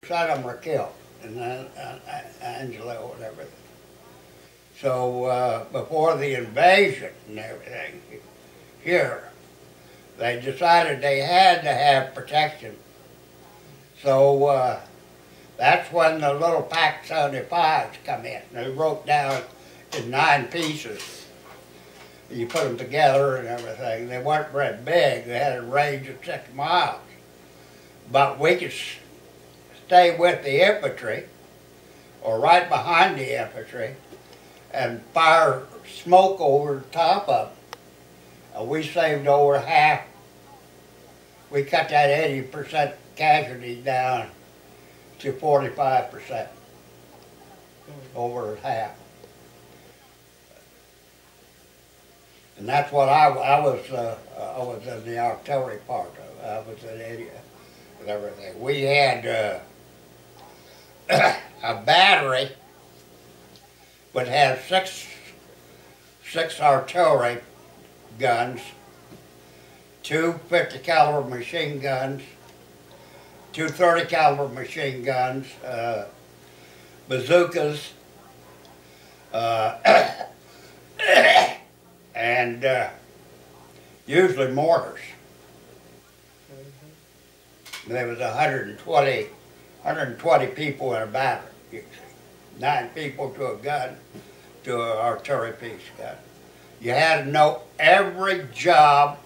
Some of them were killed in Angelo and everything. So before the invasion and everything here, they decided they had to have protection. So that's when the little Pack 75s come in. They broke down in 9 pieces. You put them together and everything. They weren't very big. They had a range of 6 miles. But we could stay with the infantry or right behind the infantry and fire smoke over the top of them. And we saved over half. We cut that 80% casualty down to 45%, over half. And that's what I was in the artillery part of it. I was in India and everything. We had a battery would have six artillery guns, 2 50 caliber machine guns, 2 30 caliber machine guns, bazookas, and usually mortars. There was 120 people in a battery, usually. 9 people to a gun, to an artillery piece gun. You had to know every job.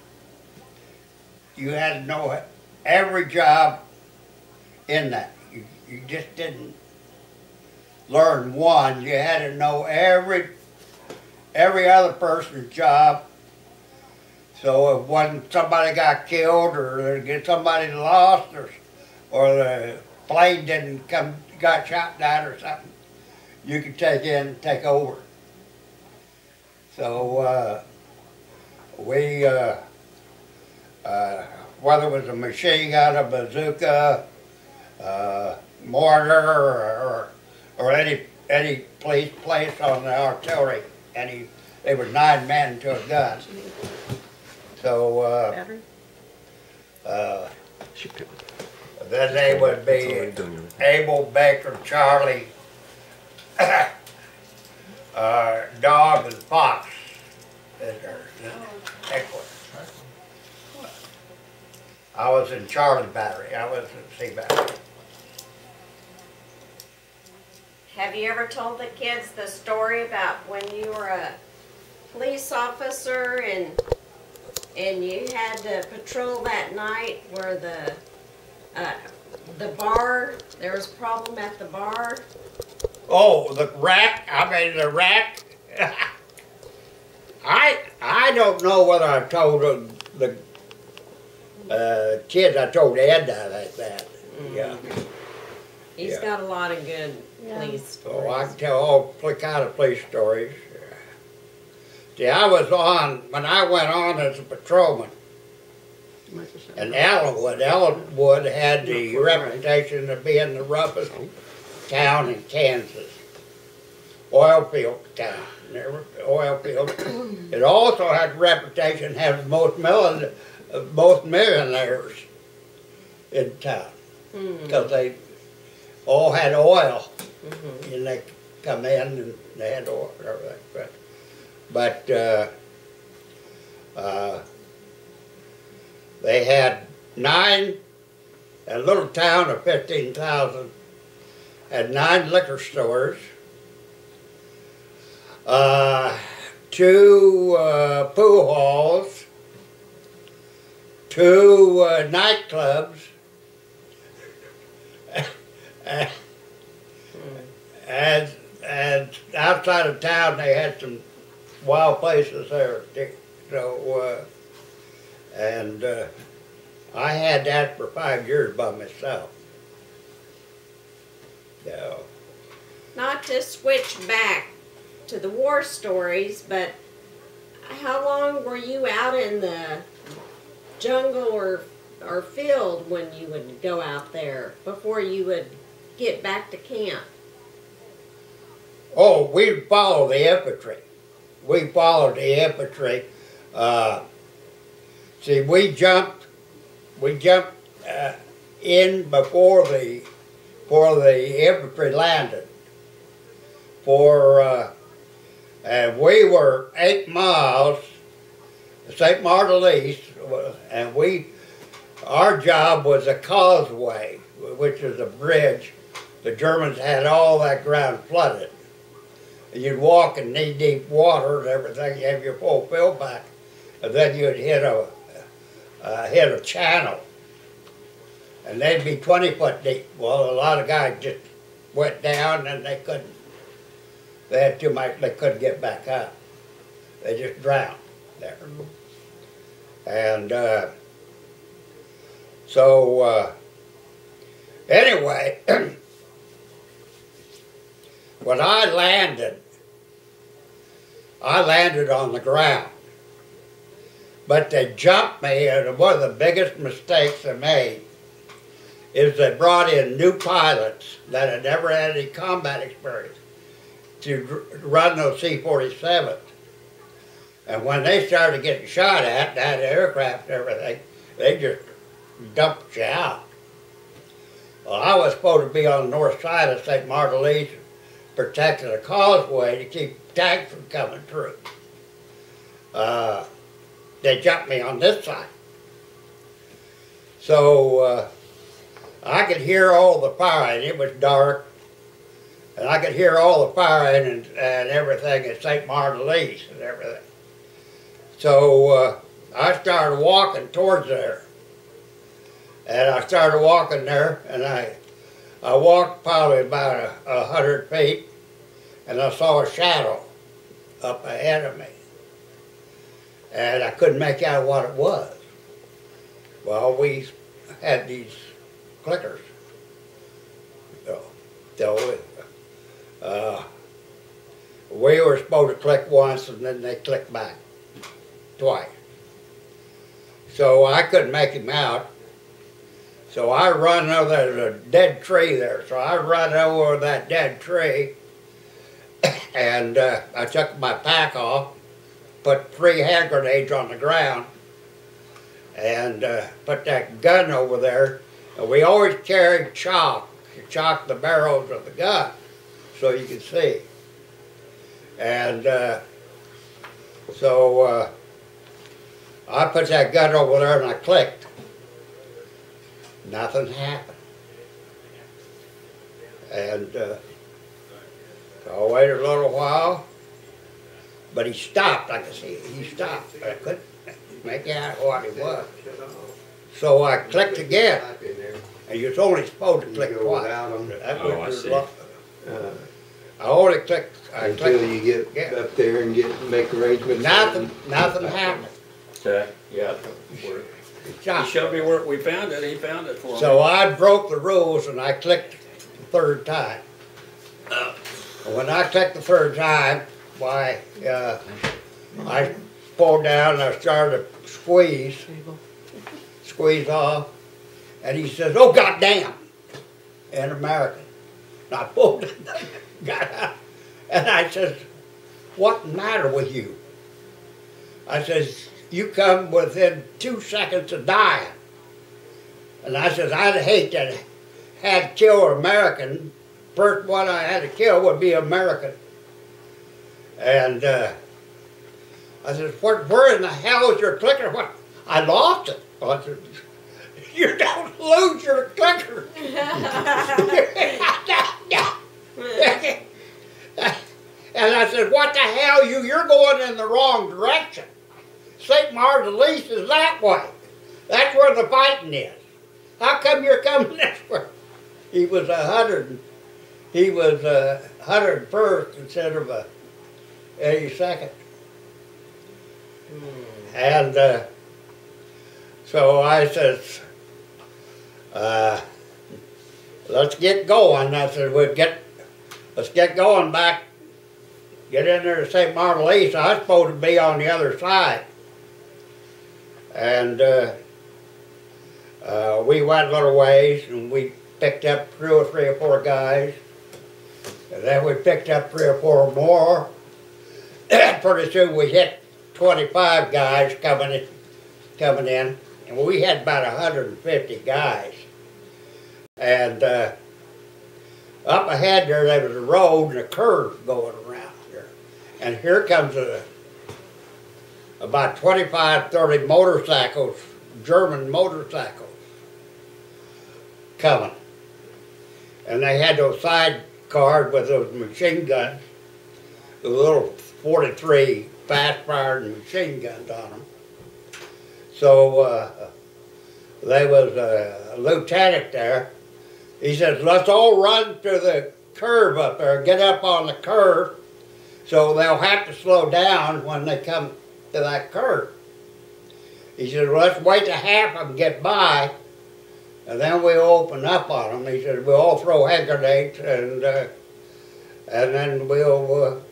You had to know every job in that. You just didn't learn one. You had to know every other person's job. So if when somebody got killed or somebody lost or the plane got shot down or something, you could take over. So whether it was a machine gun, a bazooka, mortar, or any place on the artillery, there was 9 men to a gun. So then they would be Abel, Baker, Charlie, Dog, and Fox. I was in Charlie Battery. I was in C Battery. Have you ever told the kids the story about when you were a police officer and you had to patrol that night where the bar, there was a problem at the bar? Oh, the rack, the rack. I don't know whether I told the kids, I told Ed that like that. Yeah. He's got a lot of good police stories. Oh, I can tell all kind of police stories. See, when I went on as a patrolman, in Ellenwood had the reputation of being the roughest town in Kansas. Oil field town. Oil field. It also had the reputation of having most millionaires in town. Because they all had oil. And they come in and they had oil and everything. But they had a little town of 15,000, had 9 liquor stores, 2 pool halls, 2 nightclubs, and outside of town they had some wild places there. So, and I had that for 5 years by myself. So. Not to switch back to the war stories, but how long were you out in the jungle or field when you would go out there before you would get back to camp? Oh, we'd follow the infantry. We followed the infantry. See, we jumped in before the before the infantry landed. And we were 8 miles to St. Martin, and our job was a causeway, which is a bridge. The Germans had all that ground flooded. And you'd walk in knee-deep water and everything, you have your full fill back, and then you'd hit a channel, and they'd be 20 foot deep. Well, a lot of guys just went down and they had too much, they couldn't get back up. They just drowned there. And anyway, when I landed on the ground. But they jumped me, and one of the biggest mistakes they made is they brought in new pilots that had never had any combat experience to run those C-47s. And when they started getting shot at, that aircraft and everything, they just dumped you out. Well, I was supposed to be on the north side of St. Martin, protecting a causeway to keep tanks from coming through. They jumped me on this side. So I could hear all the firing. It was dark. And I could hear all the firing and everything at St. Martin and everything. So I started walking towards there. And I started walking there, and I walked probably about 100 feet, and I saw a shadow up ahead of me. And I couldn't make out what it was. Well, we had these clickers. We were supposed to click once, and then they clicked back twice. So I couldn't make him out. So I run over, there's a dead tree there. So I run over that dead tree, and I took my pack off, put 3 hand grenades on the ground, and put that gun over there. And we always carried chalk to chalk the barrels of the gun so you could see. And so I put that gun over there and I clicked. Nothing happened. And so I waited a little while, but he stopped. I could see he stopped, but I couldn't make out what it was. So I clicked again, and you're only supposed to click twice. I see. I only clicked. Until you get up there and make arrangements. Nothing happened. Okay, yeah. He showed me where we found it. He found it for me. So I broke the rules and I clicked the 3rd time. And when I clicked the 3rd time, why, I pulled down and I started to squeeze off. And he says, "Oh, goddamn," in American. And I pulled it, got out. And I says, "What matter with you?" I says, "You come within 2 seconds of dying." And I says, "I'd hate to have to kill an American. First one I had to kill would be American." And I said, "Where in the hell is your clicker?" "What? I lost it." I said, "You don't lose your clicker." And I said, "What the hell, you're going in the wrong direction. St. Martin is that way. That's where the fighting is. How come you're coming this way?" He was 101st instead of 82nd. And so I says, "Let's get going." I said, let's get going back. Get in there to St. Martin. I was supposed to be on the other side. And we went a little ways, and we picked up 3 or 4 guys. And then we picked up 3 or 4 more. Pretty soon we hit 25 guys coming in. And we had about 150 guys. And up ahead there was a road and a curve going around here. And here comes about 25, 30 motorcycles, German motorcycles, coming. And they had those side cars with those machine guns, the little 43 fast-firing machine guns on them. So there was a lieutenant there. He says, let's all run to the curve up there, get up on the curve, so they'll have to slow down when they come to that curve. He said, well, let's wait till half of them get by, and then we'll open up on them. He said, we'll all throw hand grenades, and then we'll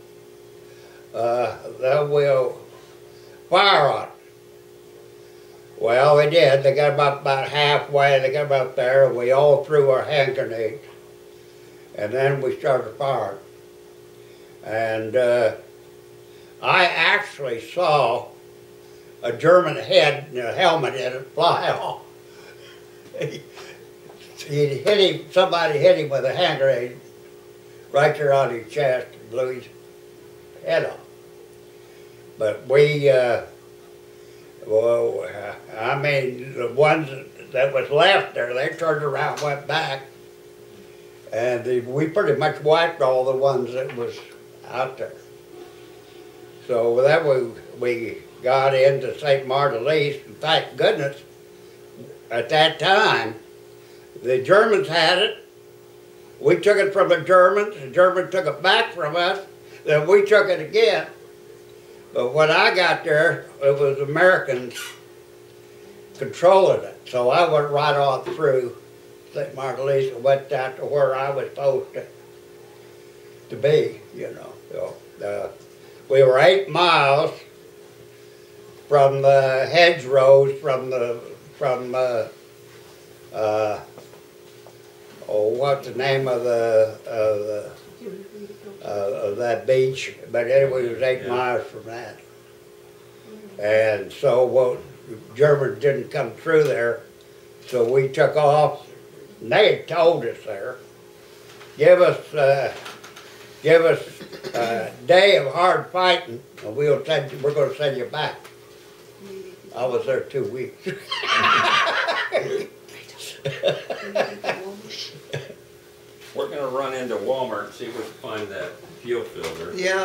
fire on them. Well, they did. They got about halfway. They got about there, and we all threw our hand grenades. And then we started firing. And I actually saw a German head and a helmet in it fly off. He hit him, somebody hit him with a hand grenade right there on his chest and blew his head off. But we, I mean, the ones that was left there, they turned around and went back. And we pretty much wiped all the ones that was out there. So then we got into St. Martin East, and thank goodness, at that time, the Germans had it. We took it from the Germans took it back from us, then we took it again. But when I got there, it was Americans controlling it. So I went right on through St. Martin East and went down to where I was supposed to be, you know. So, we were 8 miles from the hedgerows, what's the name of that beach? But anyway, it was 8 miles from that. And so the Germans didn't come through there, so we took off. And they had told us there, give us a day of hard fighting, and we're going to send you back. I was there 2 weeks. We're gonna run into Walmart and see if we can find that fuel filter. Yeah,